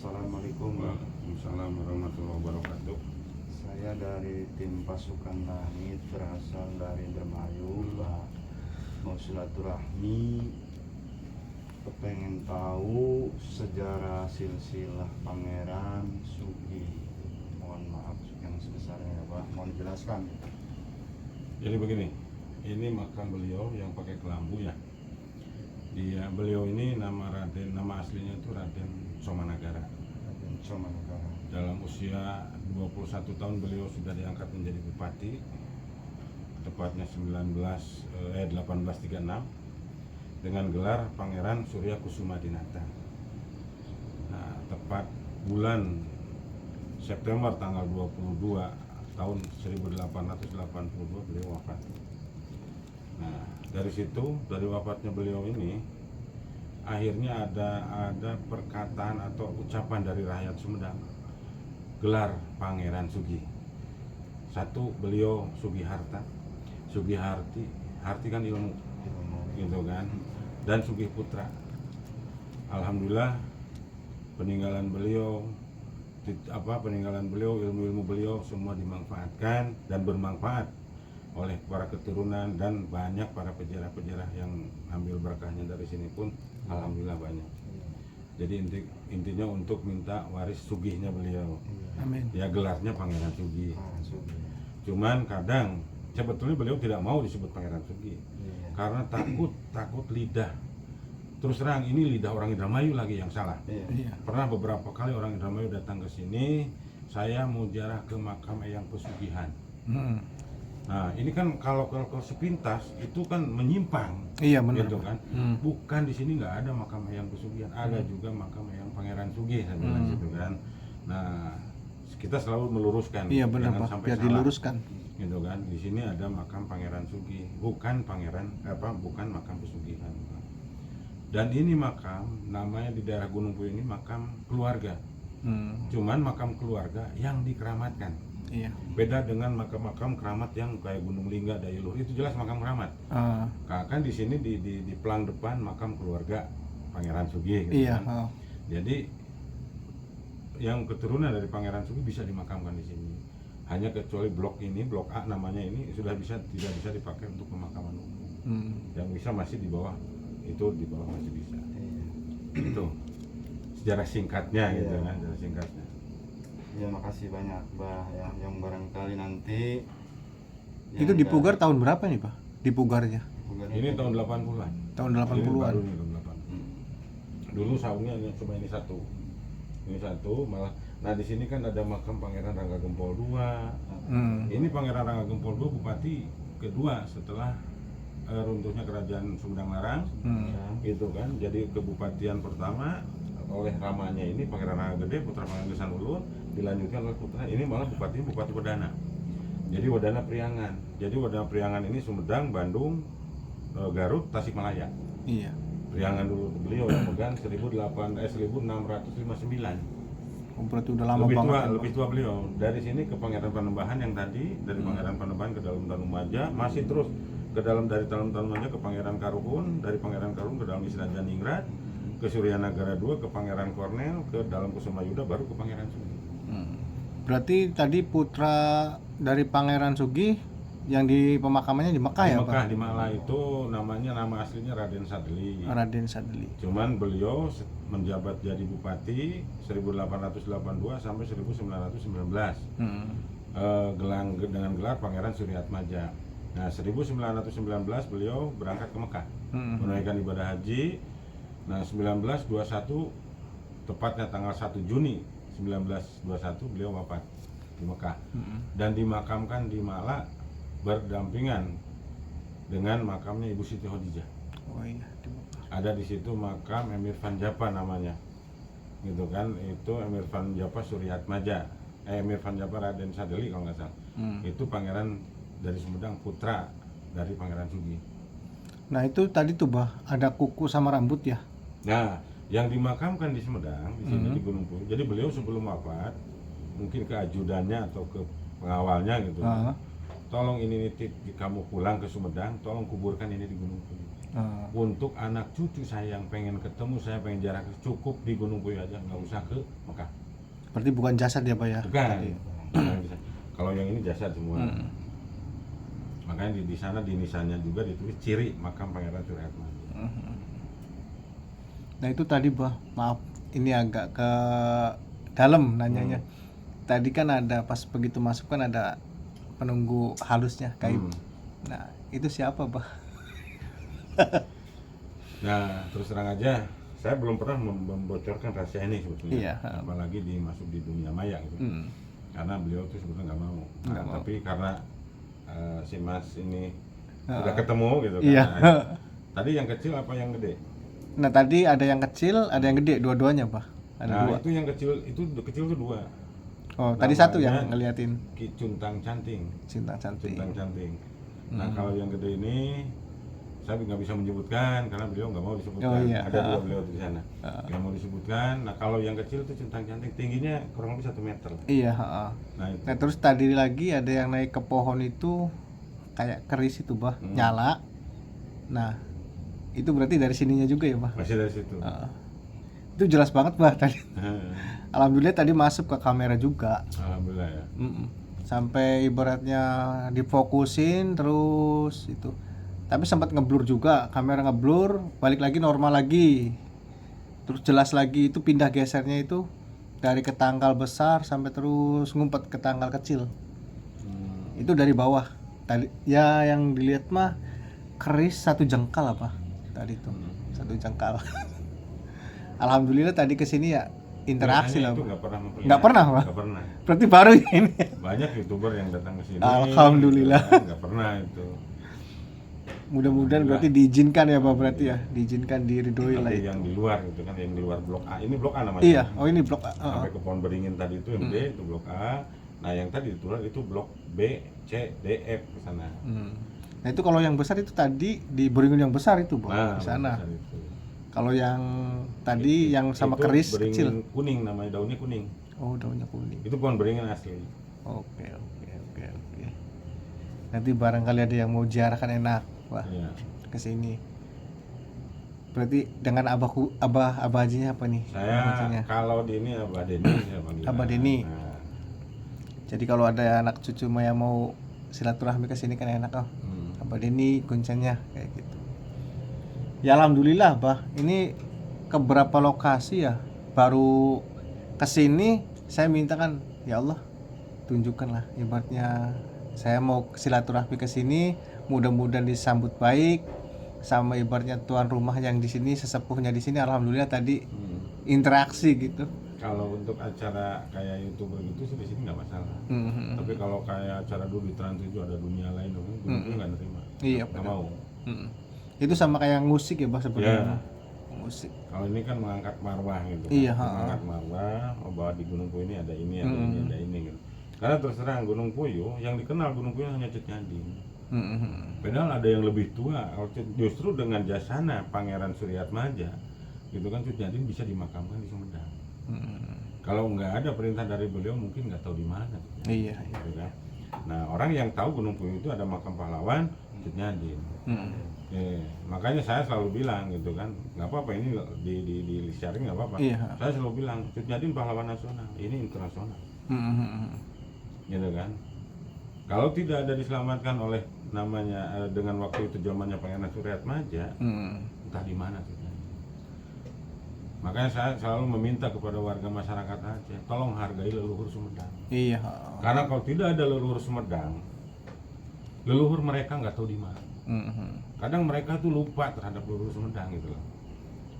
Assalamualaikum. Waalaikumsalam warahmatullahi wabarakatuh. Saya dari tim pasukan langit berasal dari Indramayu, Mbak. Mau silaturahmi, kepengen tahu sejarah silsilah Pangeran Sugi. Mohon maaf yang sebesarnya ya Pak, mohon jelaskan. Jadi begini, ini makam beliau yang pakai kelambu ya. Beliau ini nama aslinya itu Raden Somanagara. Raden Somanagara. Dalam usia 21 tahun beliau sudah diangkat menjadi bupati, tepatnya 1836 dengan gelar Pangeran Surya Kusuma Dinata. Nah, tepat bulan September tanggal 22 tahun 1882 beliau wafat. Nah, dari situ, dari wafatnya beliau ini, akhirnya ada perkataan atau ucapan dari rakyat Sumedang, gelar Pangeran Sugi. Satu, beliau Sugiharta, Sugiharti, Harti kan ilmu, gitu kan, dan Sugi Putra. Alhamdulillah peninggalan beliau, ilmu-ilmu beliau semua dimanfaatkan dan bermanfaat oleh para keturunan dan banyak para pejarah-pejarah yang ambil berkahnya dari sini pun alhamdulillah banyak. Jadi intinya untuk minta waris sugihnya beliau. Amin. Ya gelarnya Pangeran Sugi. Cuman kadang sebetulnya beliau tidak mau disebut Pangeran Sugi karena takut lidah. Terus terang ini lidah orang Indramayu lagi yang salah. Pernah beberapa kali orang Indramayu datang ke sini, saya mau ziarah ke makam Eyang Pesugihan. Nah, ini kan kalau sepintas itu kan menyimpang. Iya benar. Gitu kan. Bukan di sini nggak ada makam Eyang Pesugihan, ada juga makam Eyang Pangeran Sugi, saya bilang gitu kan. Nah, kita selalu meluruskan. Iya benar Pak, biar diluruskan. Gitu kan. Di sini ada makam Pangeran Sugi, bukan makam Pesugihan. Dan ini makam namanya di daerah Gunung Puyuh ini makam keluarga. Cuman makam keluarga yang dikeramatkan. Iya. Beda dengan makam-makam keramat yang kayak Gunung Lingga, Dayuluhur, itu jelas makam keramat. Kan di sini di pelang depan makam keluarga Pangeran Sugi. Gitu iya. Kan? Jadi yang keturunan dari Pangeran Sugi bisa dimakamkan di sini. Hanya kecuali blok ini, blok A namanya ini tidak bisa dipakai untuk pemakaman umum. Yang bisa masih di bawah masih bisa. Itu sejarah singkatnya gitu kan, sejarah singkatnya. Ya makasih banyak Mbak ya, yang barangkali nanti itu dipugar tahun berapa nih Pak? Dipugarnya? Ini tahun 80-an. Tahun 80-an. Ini tahun 80. Dulu saungnya cuma ini satu. Ini satu malah. Nah, di sini kan ada makam Pangeran Rangga Gempol II. Ini Pangeran Rangga Gempol II bupati kedua setelah runtuhnya kerajaan Sumedang Larang. Gitu kan. Jadi kebupatian pertama oleh ramanya ini Pangeran Rangga Gede, putra Pangeran Gesan Ulun, dilanjutkan oleh putra ini malah bupati Wedana. Jadi Wedana Priangan. Jadi Wedana Priangan ini Sumedang, Bandung, Garut, Tasikmalaya. Iya. Priangan dulu beliau yang megang 1659. Berarti udah lama banget. Lebih tua beliau. Dari sini ke Pangeran Panembahan yang tadi, dari Pangeran Panembahan ke dalam Tanumaja, masih terus ke dalam dari Tanumaja ke Pangeran Karuhun, dari Pangeran Karuhun ke dalam Istana Janingrat, ke Suryanagara II, ke Pangeran Kornel, ke dalam Kusumayuda, baru ke Pangeran Sugi. Berarti tadi putra dari Pangeran Sugi yang di pemakamannya di Mekah ya Pak? Di Malah itu nama aslinya Raden Sadeli. Raden Sadeli. Cuman beliau menjabat jadi bupati 1882 sampai 1919. Dengan gelar Pangeran Suryatmaja. Nah, 1919 beliau berangkat ke Mekah menunaikan ibadah haji. Nah, 1921 tepatnya tanggal 1 Juni 1921 beliau wafat di Mekah. Dan dimakamkan di Malah berdampingan dengan makamnya Ibu Siti Khadijah. Oh iya, di Mekah. Ada di situ makam Emir Van Japa namanya. Gitu kan, itu Emir Van Japa Suryatmaja. Emir Van Japa Raden Sadeli kalau nggak salah. Itu pangeran dari Sumedang, putra dari Pangeran Sugi. Nah, itu tadi tuh Bah, ada kuku sama rambut ya? Nah, yang dimakamkan di Sumedang di sini di Gunung Puyuh. Jadi beliau sebelum wafat mungkin ke ajudannya atau ke pengawalnya gitu. Tolong ini nitip kamu pulang ke Sumedang, tolong kuburkan ini di Gunung Puyuh. Untuk anak cucu saya yang pengen ketemu, saya pengen jarak cukup di Gunung Puyuh aja, nggak usah ke Mekah. Berarti bukan jasad ya Pak ya? Bukan. Tadi. Kalau yang ini jasad semua. Makanya di sana di nisannya juga ditulis ciri makam Pangeran Suryaatmaja. Nah itu tadi Bah, maaf ini agak ke dalam nanyanya. Tadi kan ada pas begitu masuk kan ada penunggu halusnya kayu. Nah itu siapa Bah? Nah terus terang aja, saya belum pernah membocorkan rahasia ini sebetulnya. Iya. Apalagi masuk di dunia maya gitu. Karena beliau tuh sebetulnya nggak mau. Nggak mau. Tapi karena si Mas ini udah ketemu gitu kan. Iya. Nah, tadi yang kecil apa yang gede? Nah tadi ada yang kecil, ada yang gede, dua-duanya Pak. Ada Nah dua. itu yang kecil itu tuh dua. Oh tadi Namanya satu yang ngeliatin Ki Cuntang Canting. Cinta Cantik. Cuntang Canting. Nah kalau yang gede ini saya nggak bisa menyebutkan karena beliau nggak mau disebutkan. Oh, iya. Ada dua beliau di sana. Nggak mau disebutkan. Nah kalau yang kecil itu Cuntang Canting, tingginya kurang lebih 1 meter. Iya. Nah itu. Nah terus tadi lagi ada yang naik ke pohon itu kayak keris itu Bah, nyala. Nah itu berarti dari sininya juga ya Bah? Masih dari situ. Itu jelas banget Bah tadi. Alhamdulillah tadi masuk ke kamera juga. Alhamdulillah ya. Sampai ibaratnya difokusin terus itu. Tapi sempat ngeblur juga, kamera ngeblur, balik lagi normal lagi. Terus jelas lagi itu pindah gesernya itu dari ke tanggal besar sampai terus ngumpet ke tanggal kecil. Itu dari bawah. Tadi ya yang dilihat mah keris 1 jengkal apa tadi itu. 1 jengkal. Alhamdulillah tadi kesini ya interaksi lah. Itu nggak pernah memperlihatkan. Nggak pernah Pak? Nggak pernah. Berarti baru ini. Banyak YouTuber yang datang ke sini. Alhamdulillah. Nggak pernah itu. Mudah-mudahan berarti diizinkan ya Pak, berarti ya diizinkan diridhoi lah Tapi itu. yang di luar gitu kan, yang di luar blok A. Ini blok A namanya. Iya, oh ini blok A. Sampai ke Pohon Beringin tadi itu yang B itu blok A. Nah yang tadi ditulis itu blok B, C, D, F ke sana. Nah itu kalau yang besar itu tadi di Beringin yang besar itu Bu, Nah, di sana. besar itu. Kalau yang tadi yang sama Itu keris beringin kecil. kuning, namanya daunnya kuning. Oh daunnya kuning. Itu pohon beringin asli. Oke. Nanti barangkali ada yang mau ziarah kan enak, Wah, Iya. ke sini. Berarti dengan abah hajinya apa nih? Saya Hajinya? kalau di ini Abah Deni saya panggil. Abah Deni. Nah, Jadi kalau ada anak cucu yang mau silaturahmi ke sini kan enak Abah Deni kuncennya kayak gitu. Ya alhamdulillah Bah, ini ke berapa lokasi ya baru kesini saya minta kan ya Allah tunjukkanlah ibaratnya saya mau silaturahmi ke sini mudah-mudahan disambut baik sama ibaratnya tuan rumah yang di sini sesepuhnya di sini alhamdulillah tadi interaksi gitu. Kalau untuk acara kayak YouTuber gitu sih di sini nggak masalah. Tapi kalau kayak acara dulu di Trans 7 ada dunia lain dulu nggak nerima. Iya, nggak mau. Itu sama kayak musik ya Bah sebenarnya. Ya. Musik. Kalau ini kan mengangkat marwah gitu. Iya, Mengangkat marwah, bahwa di Gunung Puyuh ini ada ini, ada ini gitu. Karena terus terang Gunung Puyuh, yang dikenal Gunung Puyuh hanya Cut Nyadin. Padahal ada yang lebih tua. Justru dengan jasana Pangeran Suryaatmaja, gitu kan Cut Nyadin bisa dimakamkan di Sumedang. Kalau nggak ada perintah dari beliau mungkin nggak tahu di mana. Iya. Gitu kan? Nah orang yang tahu Gunung Puyuh itu ada makam pahlawan Cut Nyadin. Makanya saya selalu bilang gitu kan, nggak apa-apa ini di sharing nggak apa-apa. Iya. Saya selalu bilang Cut Nyadin pahlawan nasional, ini internasional, gitu kan. Kalau tidak ada diselamatkan oleh namanya dengan waktu itu zamannya Pangeran Suryaatmaja, entah di mana Cut Nyadin. Makanya saya selalu meminta kepada warga masyarakat Aceh, tolong hargai leluhur Sumedang. Iya. Karena kalau tidak ada leluhur Sumedang, leluhur mereka nggak tahu di mana. Kadang mereka tuh lupa terhadap leluhur Sumedang gitu loh.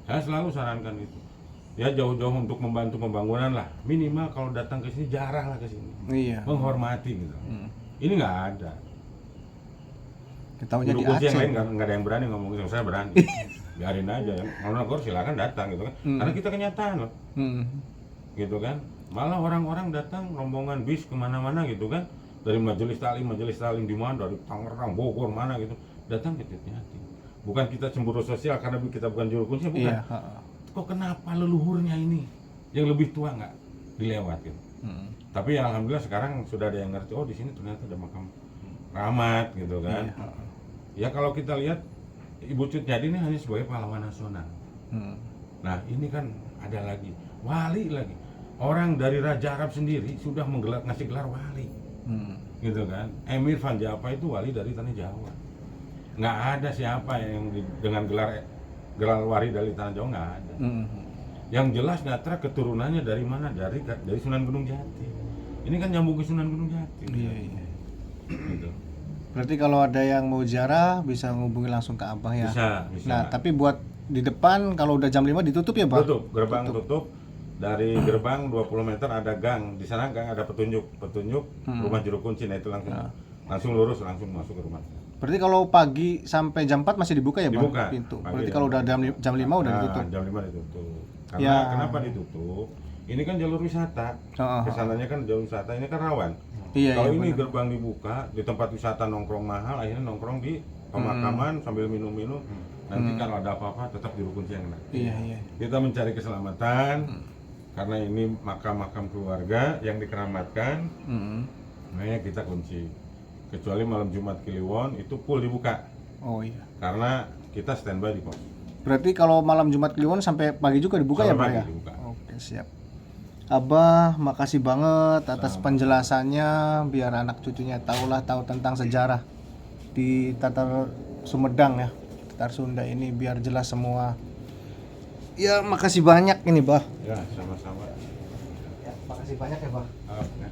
Saya selalu sarankan itu. Ya jauh-jauh untuk membantu pembangunan lah. Minimal kalau datang ke sini jarah lah ke sini. Iya. Menghormati gitu. Ini nggak ada. Ketaunya di Guru-guru yang Aceh. lain nggak ada yang berani ngomong gitu. Saya berani. Biarin aja ya. Mau nagor silakan datang gitu kan. Karena kita kenyataan loh. Gitu kan. Malah orang-orang datang rombongan bis kemana-mana gitu kan. Dari majelis taklim di mana, dari Tangerang, Bogor mana gitu, datang ke Cut Nyadin. Bukan kita cemburu sosial karena kita bukan juru kunci, bukan. Iya. Kok kenapa leluhurnya ini yang lebih tua nggak dilewat gitu. Tapi ya, alhamdulillah sekarang sudah ada yang ngerti, oh di sini ternyata ada makam Rahmat gitu kan. Iya. Ya kalau kita lihat Ibu Cut Jadi ini hanya sebagai pahlawan nasional. Nah ini kan ada lagi wali lagi, orang dari Raja Arab sendiri sudah ngasih gelar wali, gitu kan. Emir Van Java itu wali dari Tanah Jawa. Nggak ada siapa yang dengan gelar wali dari Tanah Jawa, nggak ada. Yang jelas Ngatra keturunannya dari mana? Dari Sunan Gunung Jati. Ini kan nyambung ke Sunan Gunung Jati. Iya. Gitu. Berarti kalau ada yang mau ziarah bisa ngubungi langsung ke Abah ya. Bisa. Nah, tapi buat di depan kalau udah jam 5 ditutup ya, Pak? Tutup, gerbang tutup. Dari gerbang 20 meter ada gang. Di sana gang ada petunjuk rumah juru kunci. Nah itu langsung lurus langsung masuk ke rumah. Berarti kalau pagi sampai jam 4 masih dibuka ya, Pak? Dibuka. Pintu. Pagi Berarti kalau udah jam 5 udah ditutup. Jam 5 ditutup. Karena Ya. kenapa ditutup? Ini kan jalur wisata. Kesananya kan jalur wisata, ini kan rawan. Iya, Kalau iya, ini benar. gerbang dibuka, di tempat wisata nongkrong mahal, akhirnya nongkrong di pemakaman sambil minum-minum. Nanti kalau ada apa-apa tetap di rukun yang enak. Iya. Kita mencari keselamatan karena ini makam-makam keluarga yang dikeramatkan. Makanya kita kunci. Kecuali malam Jumat Kliwon itu full dibuka. Oh iya. Karena kita standby di pos. Berarti kalau malam Jumat Kliwon sampai pagi juga dibuka ya, Sampai Pak pagi ya? dibuka. Oke, siap. Abah, makasih banget atas penjelasannya biar anak cucunya tahu tentang sejarah di Tatar Sumedang ya. Tatar Sunda ini biar jelas semua. Ya, makasih banyak ini, Bah. Ya, sama-sama. Ya, makasih banyak ya, Bah. Oke.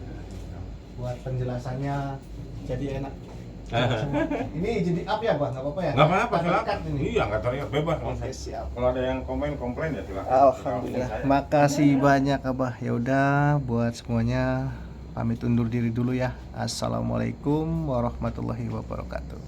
Buat penjelasannya jadi enak. Ini jadi up ya, Bah? Nggak apa-apa ya? Nggak apa-apa, Nggak terikat silakan. ini. Iya, nggak terikat, bebas. Oke, siap. Kalau ada yang komplain ya silakan. Alhamdulillah. Makasih banyak, Abah. Ya udah, buat semuanya pamit undur diri dulu ya. Assalamualaikum warahmatullahi wabarakatuh.